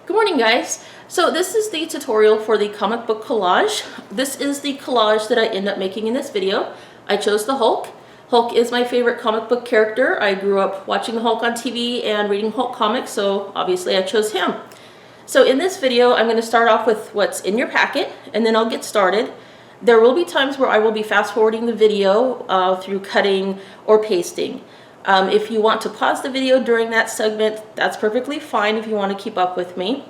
Good morning, guys. So this is the tutorial for the comic book collage. This is the collage that I end up making in this video. I chose the Hulk. Hulk is my favorite comic book character. I grew up watching the Hulk on TV and reading Hulk comics, so obviously I chose him. So in this video, I'm going to start off with what's in your packet, and then I'll get started. There will be times where I will be fast forwarding the video through cutting or pasting. If you want to pause the video during that segment, that's perfectly fine if you want to keep up with me.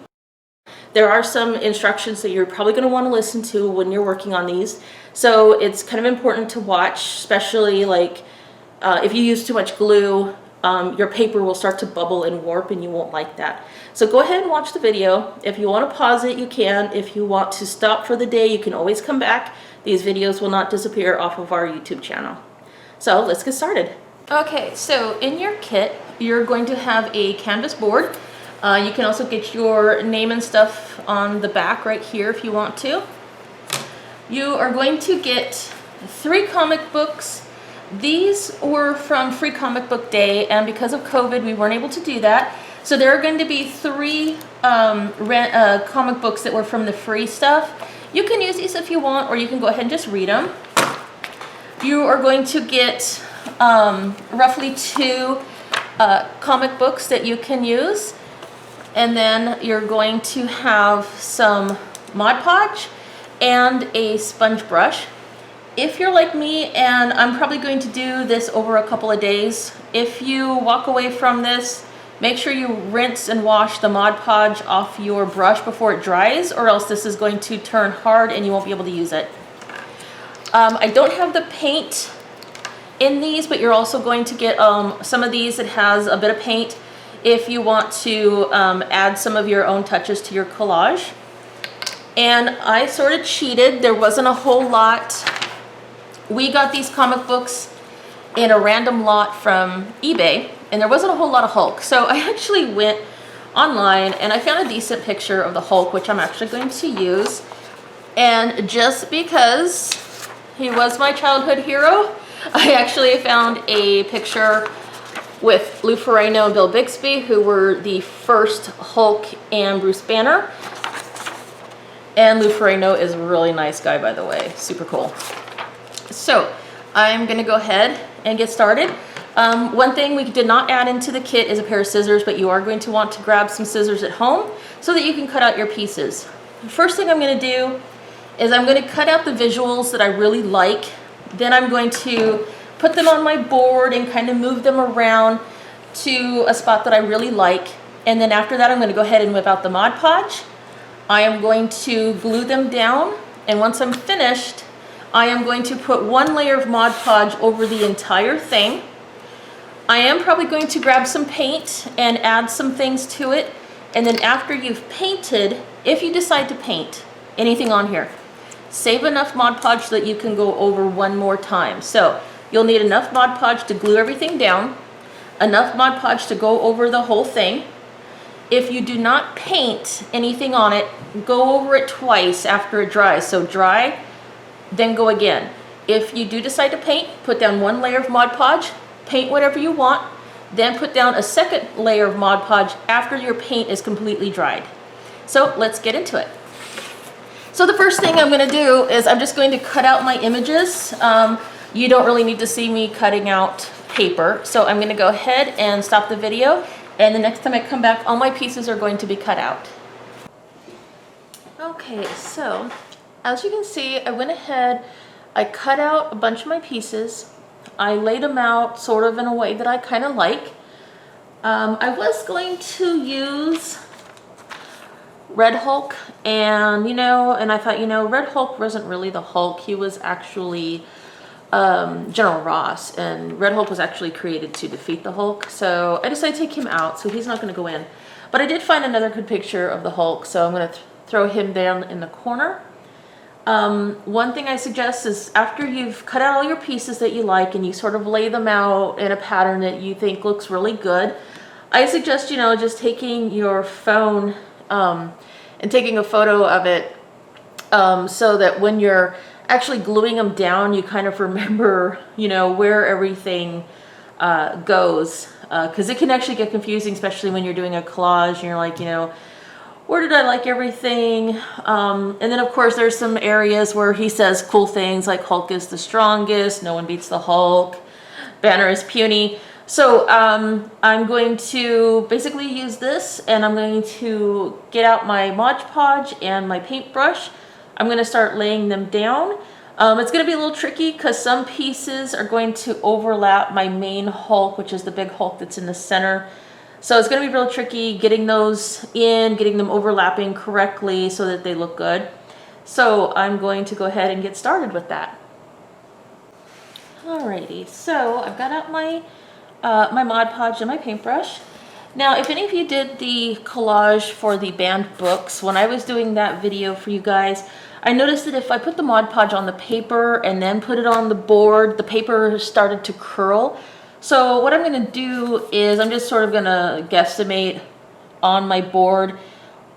There are some instructions that you're probably going to want to listen to when you're working on these. So it's kind of important to watch, especially like if you use too much glue, your paper will start to bubble and warp and you won't like that. So go ahead and watch the video. If you want to pause it, you can. If you want to stop for the day, you can always come back. These videos will not disappear off of our YouTube channel. So let's get started. Okay, so in your kit, you're going to have a canvas board. You can also get your name and stuff on the back right here if you want to. You are going to get 3 comic books. These were from Free Comic Book Day, and because of COVID, we weren't able to do that. So there are going to be 3 comic books that were from the free stuff. You can use these if you want, or you can go ahead and just read them. You are going to get roughly 2 comic books that you can use, and then you're going to have some Mod Podge and a sponge brush. If you're like me, and I'm probably going to do this over a couple of days, if you walk away from this, make sure you rinse and wash the Mod Podge off your brush before it dries, or else this is going to turn hard and you won't be able to use it. I don't have the paint in these, but you're also going to get some of these that has a bit of paint if you want to add some of your own touches to your collage. And I sort of cheated. There wasn't a whole lot. We got these comic books in a random lot from eBay, and there wasn't a whole lot of Hulk. So I actually went online and I found a decent picture of the Hulk, which I'm actually going to use. And just because he was my childhood hero, I actually found a picture with Lou Ferrigno and Bill Bixby, who were the first Hulk and Bruce Banner. And Lou Ferrigno is a really nice guy, by the way. Super cool. So I'm going to go ahead and get started. One thing we did not add into the kit is a pair of scissors, but you are going to want to grab some scissors at home so that you can cut out your pieces. The first thing I'm going to do is I'm going to cut out the visuals that I really like. Then I'm going to put them on my board and kind of move them around to a spot that I really like. And then after that, I'm going to go ahead and whip out the Mod Podge. I am going to glue them down. And once I'm finished, I am going to put 1 layer of Mod Podge over the entire thing. I am probably going to grab some paint and add some things to it. And then after you've painted, if you decide to paint anything on here, save enough Mod Podge so that you can go over one more time. So you'll need enough Mod Podge to glue everything down, enough Mod Podge to go over the whole thing. If you do not paint anything on it, go over it twice after it dries. So dry, then go again. If you do decide to paint, put down 1 layer of Mod Podge, paint whatever you want, then put down a second layer of Mod Podge after your paint is completely dried. So let's get into it. So the first thing I'm going to do is I'm just going to cut out my images. You don't really need to see me cutting out paper. So I'm going to go ahead and stop the video. And the next time I come back, all my pieces are going to be cut out. Okay, so as you can see, I went ahead, I cut out a bunch of my pieces. I laid them out sort of in a way that I kind of like. I was going to use Red Hulk, and I thought, Red Hulk wasn't really the Hulk. He was actually General Ross, and Red Hulk was actually created to defeat the Hulk. So I decided to take him out, so he's not going to go in. But I did find another good picture of the Hulk, so I'm going to throw him down in the corner. One thing I suggest is after you've cut out all your pieces that you like and you sort of lay them out in a pattern that you think looks really good, I suggest, just taking your phone and taking a photo of it so that when you're actually gluing them down, you kind of remember, where everything goes. Because it can actually get confusing, especially when you're doing a collage and you're like, where did I like everything. And then of course there's some areas where he says cool things like Hulk is the strongest, no one beats the Hulk, Banner is puny. So I'm going to basically use this, and I'm going to get out my Mod Podge and my paintbrush. I'm going to start laying them down. It's going to be a little tricky because some pieces are going to overlap my main Hulk, which is the big Hulk that's in the center. So it's going to be real tricky getting those in, getting them overlapping correctly so that they look good. So I'm going to go ahead and get started with that. Alrighty, so I've got out my my Mod Podge and my paintbrush. Now, if any of you did the collage for the banned books, when I was doing that video for you guys, I noticed that if I put the Mod Podge on the paper and then put it on the board, the paper started to curl. So what I'm going to do is I'm just sort of going to guesstimate on my board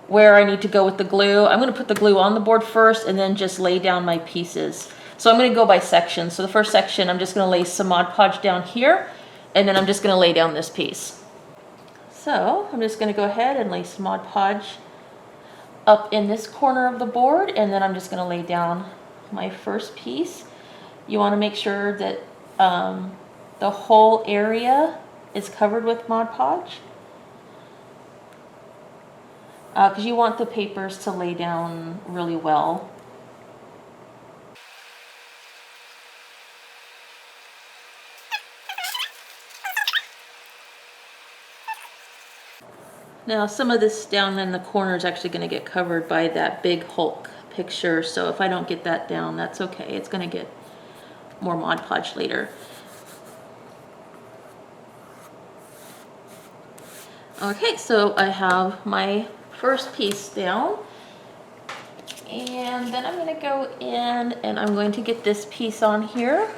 where I need to go with the glue. I'm going to put the glue on the board first and then just lay down my pieces. So I'm going to go by sections. So the first section, I'm just going to lay some Mod Podge down here, and then I'm just going to lay down this piece. So I'm just going to go ahead and lay some Mod Podge up in this corner of the board, and then I'm just going to lay down my first piece. You want to make sure that the whole area is covered with Mod Podge, because you want the papers to lay down really well. Now some of this down in the corner is actually going to get covered by that big Hulk picture, so if I don't get that down, that's okay. It's going to get more Mod Podge later. Okay, so I have my first piece down, and then I'm going to go in and I'm going to get this piece on here.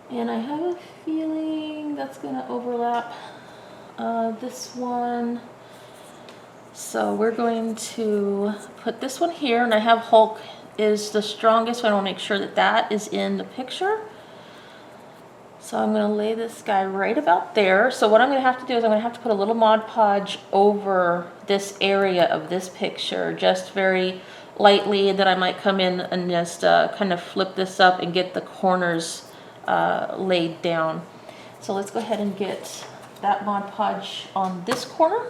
And I have a feeling that's going to overlap this one. So we're going to put this one here, and I have Hulk is the strongest, so I want to make sure that that is in the picture. So I'm going to lay this guy right about there. So what I'm going to have to do is I'm going to have to put a little Mod Podge over this area of this picture, just very lightly, and then I might come in and just kind of flip this up and get the corners laid down. So let's go ahead and get that Mod Podge on this corner.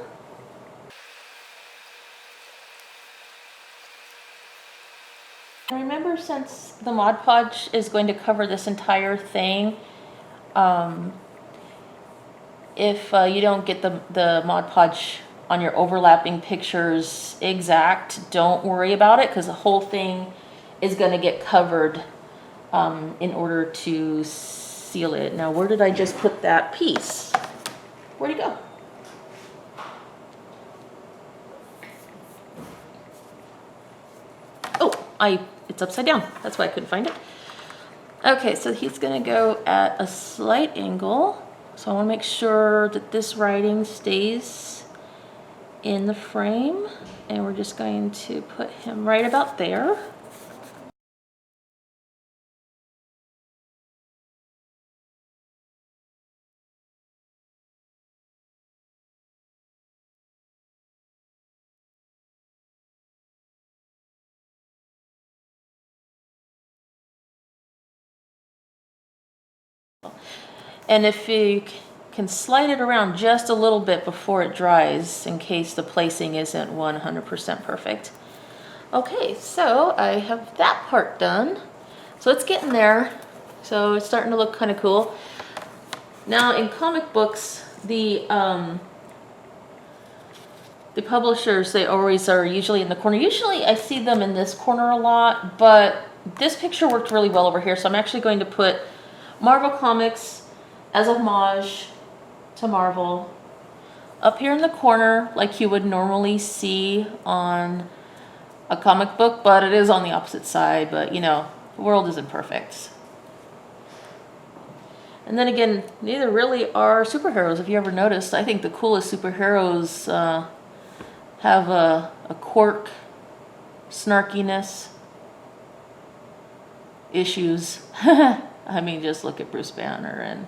And remember, since the Mod Podge is going to cover this entire thing, if you don't get the Mod Podge on your overlapping pictures exact, don't worry about it, because the whole thing is going to get covered in order to seal it. Now, where did I just put that piece? Where'd it go? Oh, it's upside down. That's why I couldn't find it. Okay, so he's going to go at a slight angle. So I want to make sure that this writing stays in the frame. And we're just going to put him right about there. And if you can slide it around just a little bit before it dries, in case the placing isn't 100% perfect. Okay, so I have that part done. So it's getting there. So it's starting to look kind of cool. Now in comic books, the publishers, they always are usually in the corner. Usually I see them in this corner a lot, but this picture worked really well over here. So I'm actually going to put Marvel Comics as a homage to Marvel up here in the corner, like you would normally see on a comic book, but it is on the opposite side. But you know, the world isn't perfect. And then again, neither really are superheroes. If you ever noticed, I think the coolest superheroes have a quirk, snarkiness, issues. I mean, just look at Bruce Banner and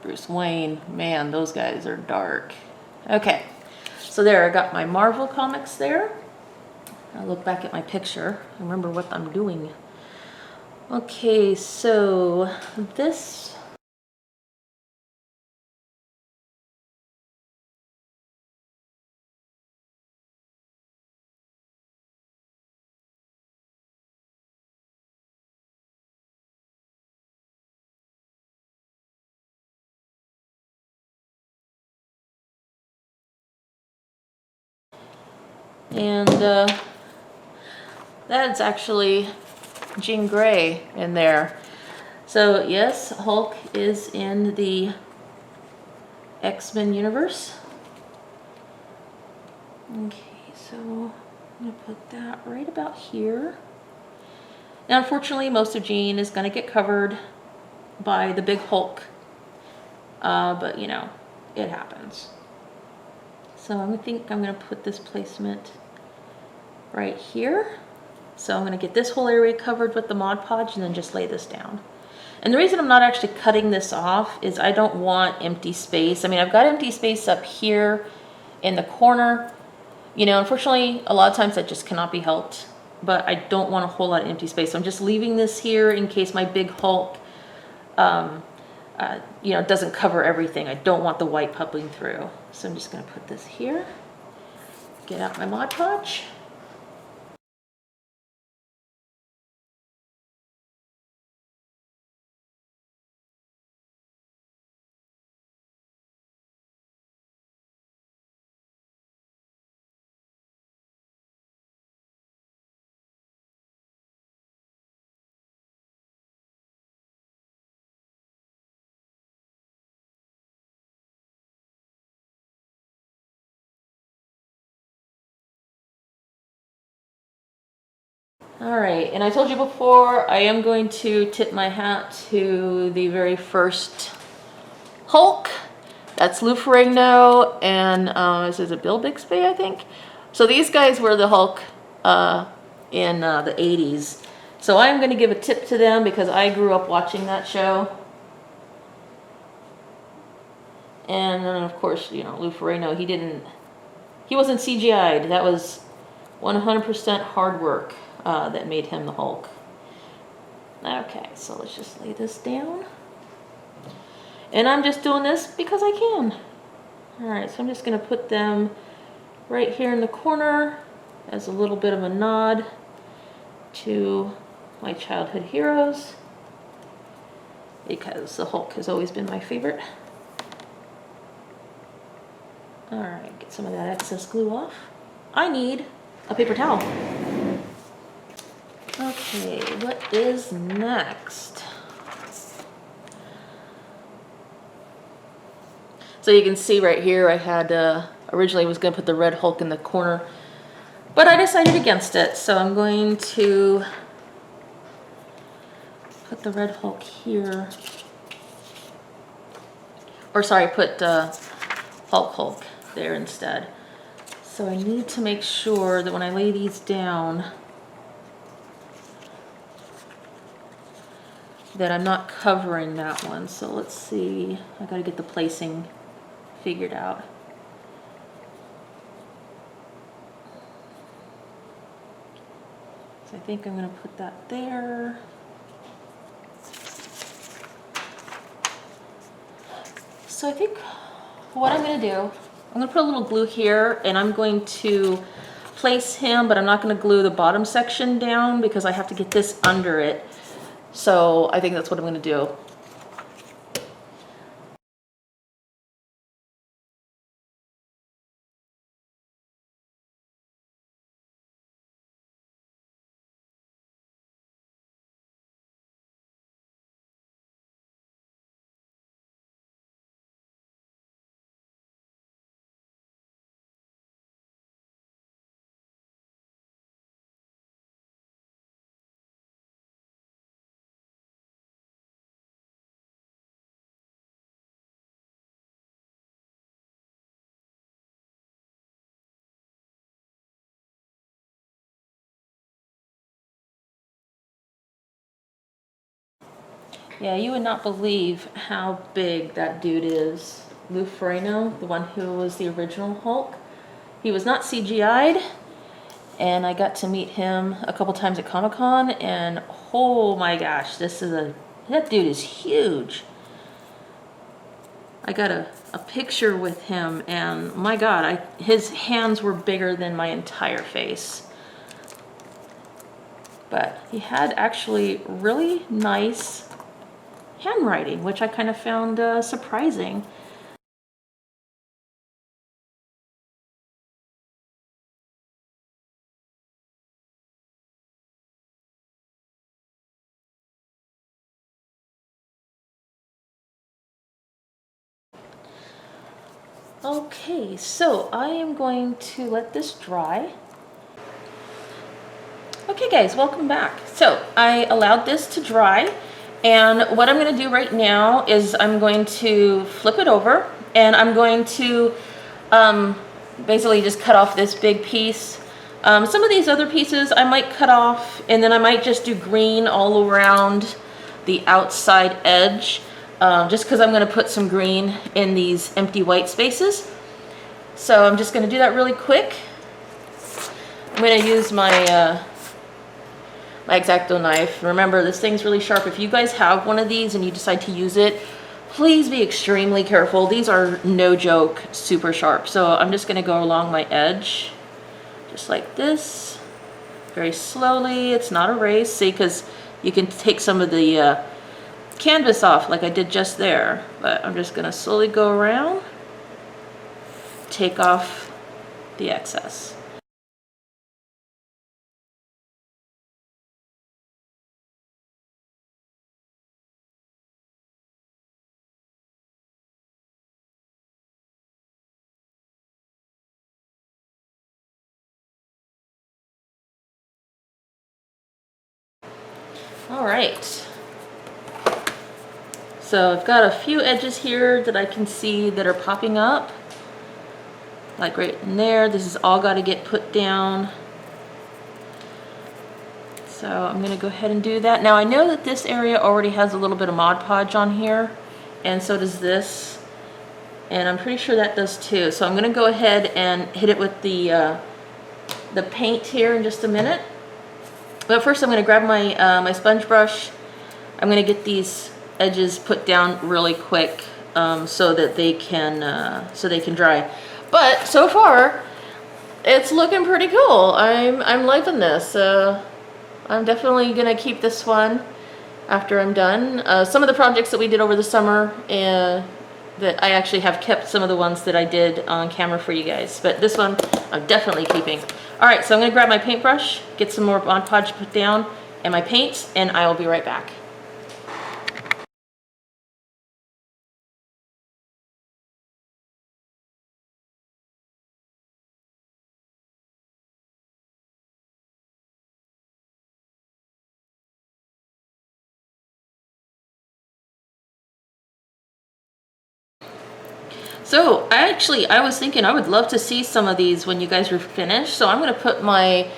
Bruce Wayne. Man, those guys are dark. Okay, So there, I got my Marvel comics there. I'll look back at my picture, remember what I'm doing. Okay, so this, and that's actually Jean Grey in there. So yes, Hulk is in the X-Men universe. Okay, so I'm gonna put that right about here. Now, unfortunately, most of Jean is gonna get covered by the big Hulk, but you know, it happens. So I think I'm gonna put this placement right here. So I'm gonna get this whole area covered with the Mod Podge and then just lay this down. And the reason I'm not actually cutting this off is I don't want empty space. I mean, I've got empty space up here in the corner. You know, unfortunately, a lot of times that just cannot be helped, but I don't want a whole lot of empty space. So I'm just leaving this here in case my big Hulk, you know, doesn't cover everything. I don't want the white popping through. So I'm just gonna put this here, get out my Mod Podge. All right, and I told you before, I am going to tip my hat to the very first Hulk. That's Lou Ferrigno and is it Bill Bixby, I think? So these guys were the Hulk in the 80s. So I'm going to give a tip to them because I grew up watching that show. And then of course, you know, Lou Ferrigno, he wasn't CGI'd. That was 100% hard work that made him the Hulk. Okay, so let's just lay this down. And I'm just doing this because I can. All right, so I'm just gonna put them right here in the corner as a little bit of a nod to my childhood heroes because the Hulk has always been my favorite. All right, get some of that excess glue off. I need a paper towel. Okay, what is next? So you can see right here, I had originally was going to put the red Hulk in the corner, but I decided against it. So I'm going to put the red Hulk here, or sorry, put Hulk there instead. So I need to make sure that when I lay these down, that I'm not covering that one. So let's see, I gotta get the placing figured out. So I think I'm gonna put that there. So I think what I'm gonna do, I'm gonna put a little glue here and I'm going to place him, but I'm not gonna glue the bottom section down because I have to get this under it. So I think that's what I'm gonna do. Yeah, you would not believe how big that dude is. Lou Ferrigno, the one who was the original Hulk. He was not CGI'd, and I got to meet him a couple times at Comic-Con, and oh my gosh, that dude is huge. I got a picture with him, and my God, his hands were bigger than my entire face. But he had actually really nice handwriting, which I kind of found surprising. Okay, so I am going to let this dry. Okay guys, welcome back. So I allowed this to dry, and what I'm going to do right now is I'm going to flip it over, and I'm going to basically just cut off this big piece. Some of these other pieces I might cut off, and then I might just do green all around the outside edge, just because I'm going to put some green in these empty white spaces. So I'm just going to do that really quick. I'm going to use my my X-Acto knife. Remember, this thing's really sharp. If you guys have one of these and you decide to use it, please be extremely careful. These are, no joke, super sharp. So I'm just going to go along my edge, just like this, very slowly. It's not a race, see, because you can take some of the canvas off like I did just there. But I'm just going to slowly go around, take off the excess. All right, so I've got a few edges here that I can see that are popping up, like right in there. This has all got to get put down. So I'm going to go ahead and do that. Now I know that this area already has a little bit of Mod Podge on here, and so does this, and I'm pretty sure that does too. So I'm going to go ahead and hit it with the paint here in just a minute. But first I'm going to grab my my sponge brush. I'm going to get these edges put down really quick so that they can dry. But so far it's looking pretty cool. I'm liking this. I'm definitely going to keep this one after I'm done. Some of the projects that we did over the summer, that I actually have kept some of the ones that I did on camera for you guys. But this one I'm definitely keeping. All right, so I'm going to grab my paintbrush, get some more Mod Podge put down, and my paints, and I will be right back. So I was thinking I would love to see some of these when you guys are finished. So I'm going to put my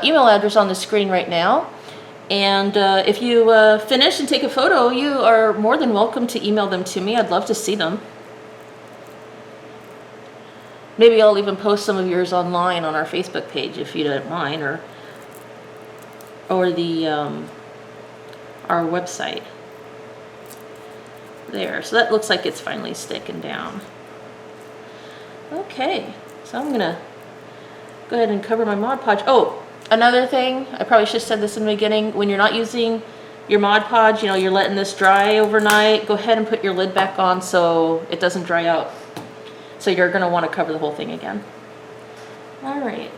email address on the screen right now. And if you finish and take a photo, you are more than welcome to email them to me. I'd love to see them. Maybe I'll even post some of yours online on our Facebook page if you don't mind, or the our website. There, so that looks like it's finally sticking down. Okay, so I'm gonna go ahead and cover my Mod Podge. Oh, another thing, I probably should have said this in the beginning. When you're not using your Mod Podge, you know, you're letting this dry overnight, go ahead and put your lid back on so it doesn't dry out. So you're gonna want to cover the whole thing again. All right.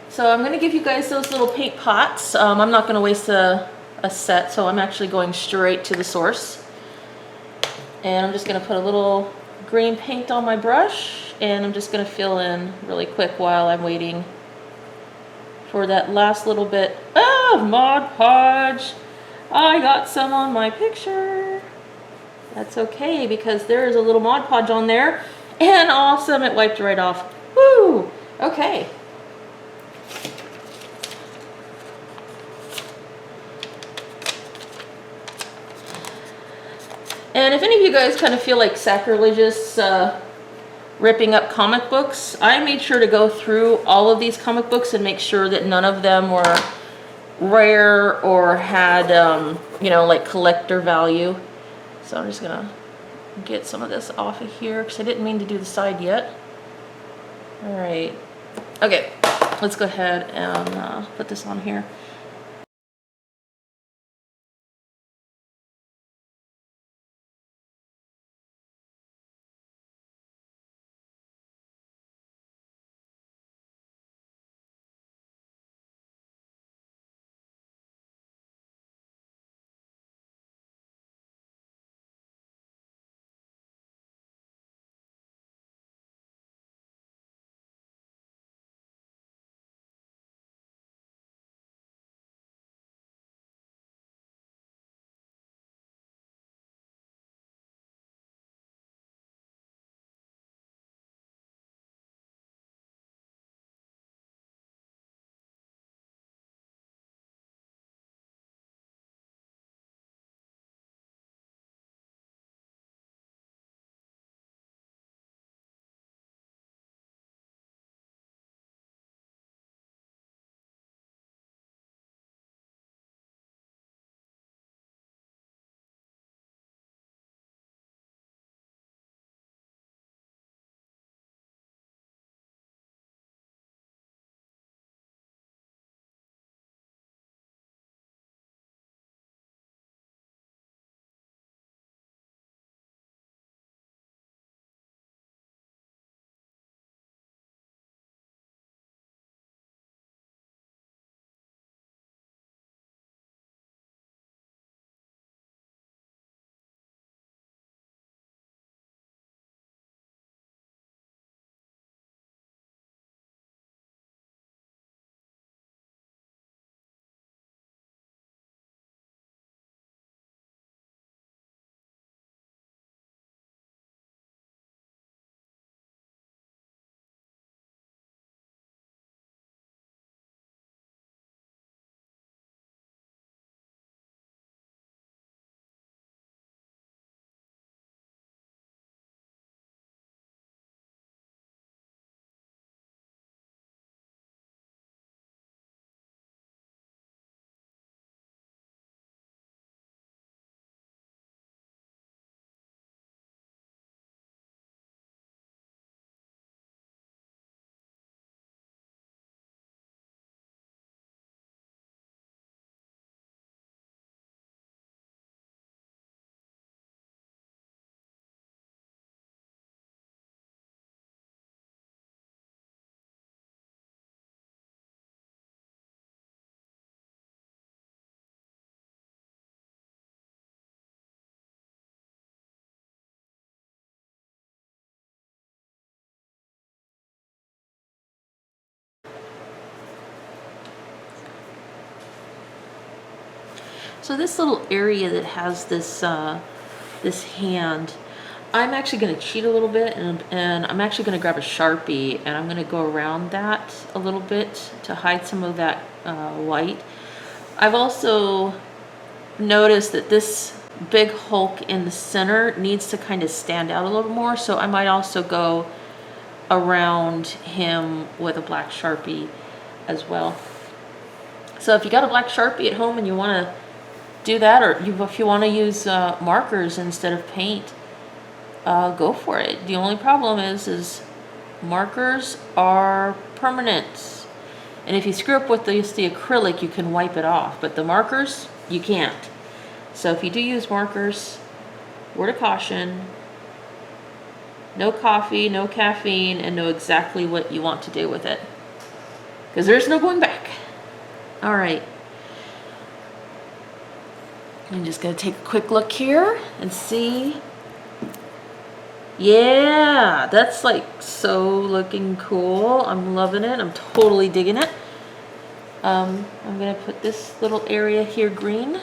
So I'm gonna give you guys those little paint pots. I'm not gonna waste a set, so I'm actually going straight to the source. And I'm just gonna put a little green paint on my brush, and I'm just gonna fill in really quick while I'm waiting for that last little bit of Mod Podge. I got some on my picture. That's okay, because there is a little Mod Podge on there, and awesome, it wiped right off. Woo! Okay. And if any of you guys kind of feel like sacrilegious ripping up comic books, I made sure to go through all of these comic books and make sure that none of them were rare or had, you know, like collector value. So I'm just gonna get some of this off of here because I didn't mean to do the side yet. All right. Okay, let's go ahead and put this on here. So this little area that has this this hand, I'm actually going to cheat a little bit, and I'm actually going to grab a Sharpie and I'm going to go around that a little bit to hide some of that white. I've also noticed that this big Hulk in the center needs to kind of stand out a little more, so I might also go around him with a black Sharpie as well. So if you got a black Sharpie at home and you want to do that, or if you want to use markers instead of paint, go for it. The only problem is markers are permanent, and if you screw up with the acrylic, you can wipe it off, but the markers, you can't. So if you do use markers, word of caution: no coffee, no caffeine, and know exactly what you want to do with it, because there's no going back. All right. I'm just going to take a quick look here and see. Yeah, that's like so looking cool. I'm loving it. I'm totally digging it. I'm going to put this little area here green.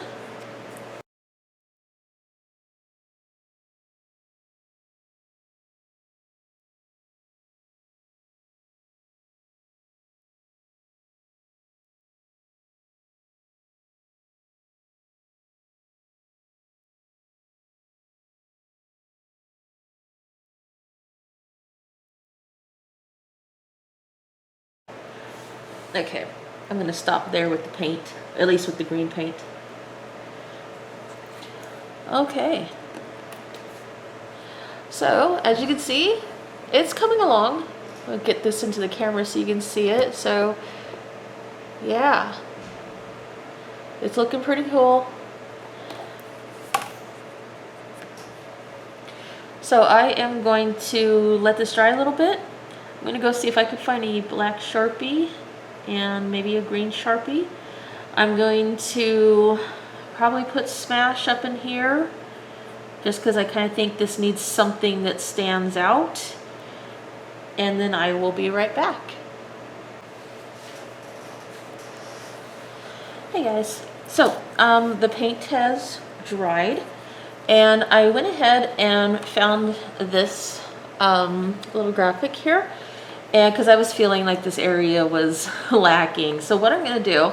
Okay, I'm gonna stop there with the paint, at least with the green paint. Okay. So, as you can see, it's coming along. I'll get this into the camera so you can see it. So, yeah. It's looking pretty cool. So I am going to let this dry a little bit. I'm going to go see if I can find a black Sharpie and maybe a green Sharpie. I'm going to probably put Smash up in here just because I kind of think this needs something that stands out. And then I will be right back. Hey guys, so the paint has dried and I went ahead and found this little graphic here, and because I was feeling like this area was lacking. So what I'm going to do,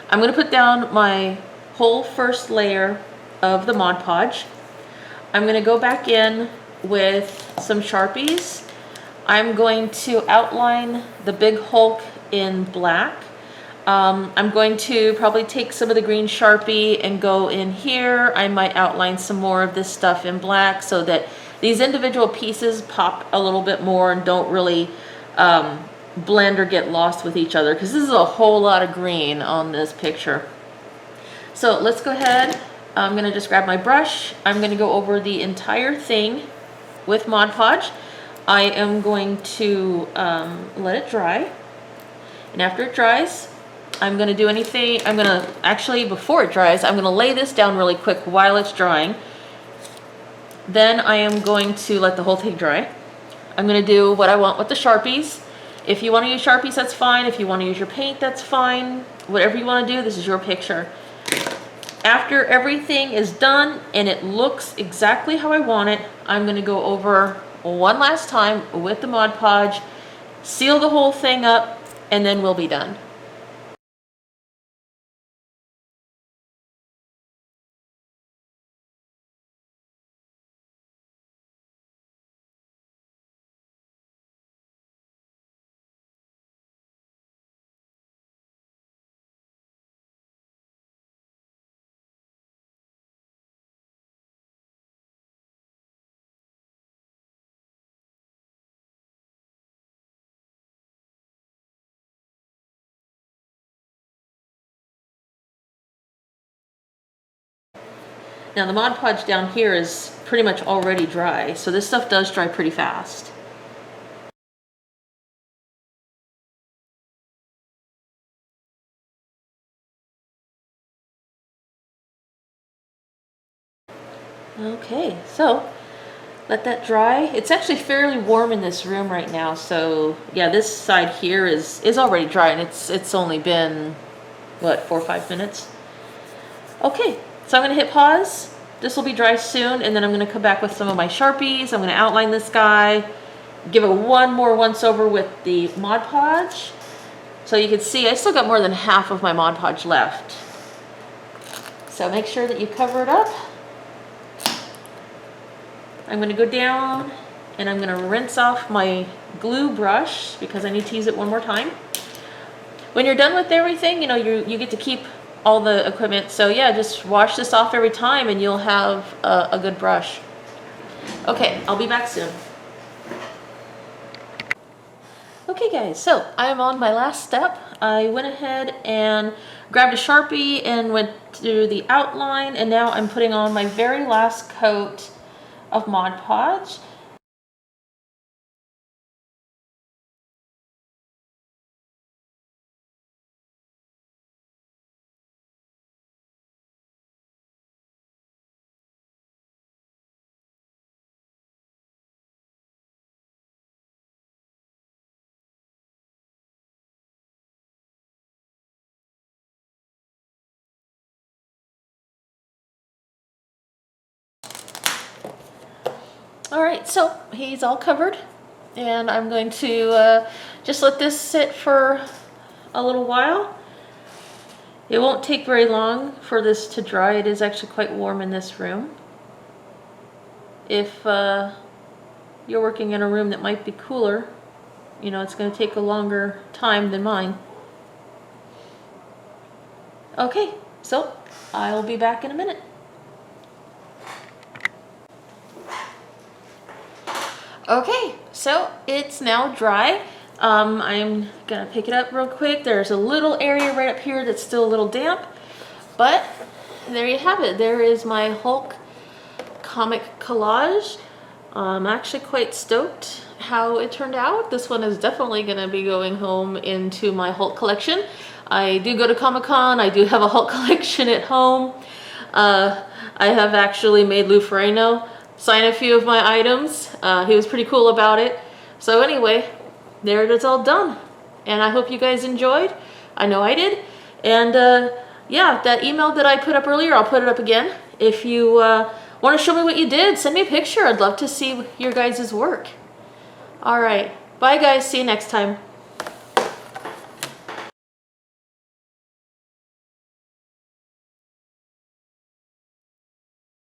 I'm going to put down my whole first layer of the Mod Podge. I'm going to go back in with some Sharpies. I'm going to outline the big Hulk in black. I'm going to probably take some of the green Sharpie and go in here. I might outline some more of this stuff in black so that these individual pieces pop a little bit more and don't really blend or get lost with each other, because this is a whole lot of green on this picture. So let's go ahead. I'm going to just grab my brush. I'm going to go over the entire thing with Mod Podge. I am going to let it dry, and after it dries, I'm going to do anything. I'm going to actually, before it dries, I'm going to lay this down really quick while it's drying. Then I am going to let the whole thing dry. I'm going to do what I want with the Sharpies. If you want to use Sharpies, that's fine. If you want to use your paint, that's fine. Whatever you want to do, this is your picture. After everything is done and it looks exactly how I want it, I'm going to go over one last time with the Mod Podge, seal the whole thing up, and then we'll be done. Now the Mod Podge down here is pretty much already dry, so this stuff does dry pretty fast. Okay, so let that dry. It's actually fairly warm in this room right now, so yeah, this side here is already dry, and it's only been, what, 4 or 5 minutes? Okay, so I'm going to hit pause. This will be dry soon, and then I'm going to come back with some of my Sharpies. I'm going to outline this guy, give it one more once over with the Mod Podge. So you can see I still got more than half of my Mod Podge left. So make sure that you cover it up. I'm going to go down and I'm going to rinse off my glue brush because I need to use it one more time. When you're done with everything, you know, you get to keep all the equipment. So yeah, just wash this off every time and you'll have a good brush. Okay, I'll be back soon. Okay guys, so I'm on my last step. I went ahead and grabbed a Sharpie and went through the outline, and now I'm putting on my very last coat of Mod Podge. All right, so he's all covered, and I'm going to just let this sit for a little while. It won't take very long for this to dry. It is actually quite warm in this room. If you're working in a room that might be cooler, you know, it's going to take a longer time than mine. Okay, so I'll be back in a minute. Okay, so it's now dry. I'm gonna pick it up real quick. There's a little area right up here that's still a little damp, but there you have it. There is my Hulk comic collage. I'm actually quite stoked how it turned out. This one is definitely gonna be going home into my Hulk collection. I do go to Comic-Con. I do have a Hulk collection at home. I have actually made Lou Ferrigno sign a few of my items. He was pretty cool about it. So anyway, there it is all done. And I hope you guys enjoyed. I know I did. And yeah, that email that I put up earlier, I'll put it up again. If you want to show me what you did, send me a picture. I'd love to see your guys' work. All right. Bye, guys. See you next time.